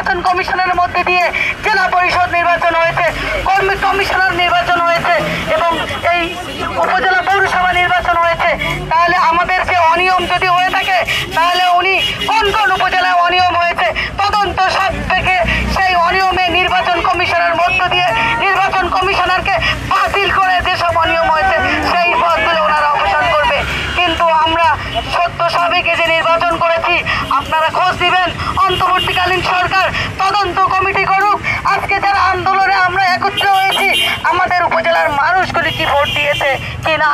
নির্বাচন কমিশনের মধ্যে দিয়ে জেলা পরিষদ নির্বাচন হয়েছে, কমিশনার নির্বাচন হয়েছে এবং এই উপজেলা পৌরসভা নির্বাচন হয়েছে। তাহলে আমাদের যে অনিয়ম যদি হয়ে থাকে, তাহলে উনি কোন কোন উপজেলায় অনিয়ম হয়েছে তদন্ত সাপেক্ষে সেই অনিয়মে নির্বাচন কমিশনের মধ্য দিয়ে নির্বাচন কমিশনারকে বাতিল করে যেসব অনিয়ম হয়েছে সেই পদগুলো ওনারা অবসান করবে। কিন্তু আমরা সত্য সাবেকে যে নির্বাচন করেছি, আপনারা খোঁজ দিবেন, অন্তর্বর্তীকালীন সরকার তদন্ত কমিটি করুক। আজকে যারা আন্দোলনে আমরা একত্র হয়েছি, আমাদের উপজেলার মানুষগুলি কি ভোট দিয়েছে কিনা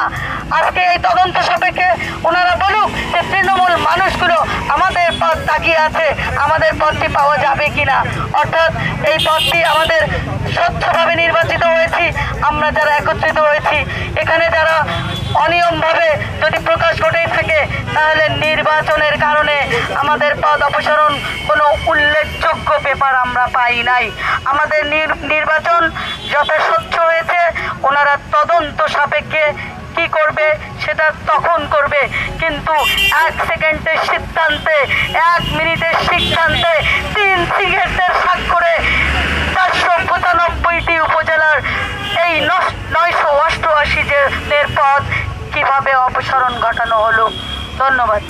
আজকে এই তদন্ত সাপেক্ষে ওনারা বলুক যে তৃণমূল মানুষগুলো আমাদের পদ তাকিয়ে আছে, আমাদের পদটি পাওয়া যাবে কিনা। অর্থাৎ এই পদটি আমাদের স্বচ্ছভাবে নির্বাচিত হয়েছি, আমরা যারা একত্রিত হয়েছি, এখানে যারা অনিয়মভাবে যদি প্রকাশ ঘটে থাকে তাহলে নির্বাচনের কারণে আমাদের পদ অপসারণ কোনো উল্লেখযোগ্য ব্যাপার আমরা পাই নাই। আমাদের নির্বাচন যত স্বচ্ছ হয়েছে, ওনারা তদন্ত সাপেক্ষে কি করবে সেটা তখন করবে। কিন্তু 1 সেকেন্ডের সিদ্ধান্তে, 1 মিনিটের সিদ্ধান্তে 3 সিগারেটের স্বাক্ষরে 495টি উপজেলার এই 988 জনের পদ কিভাবে অপসারণ ঘটানো হলো। ধন্যবাদ।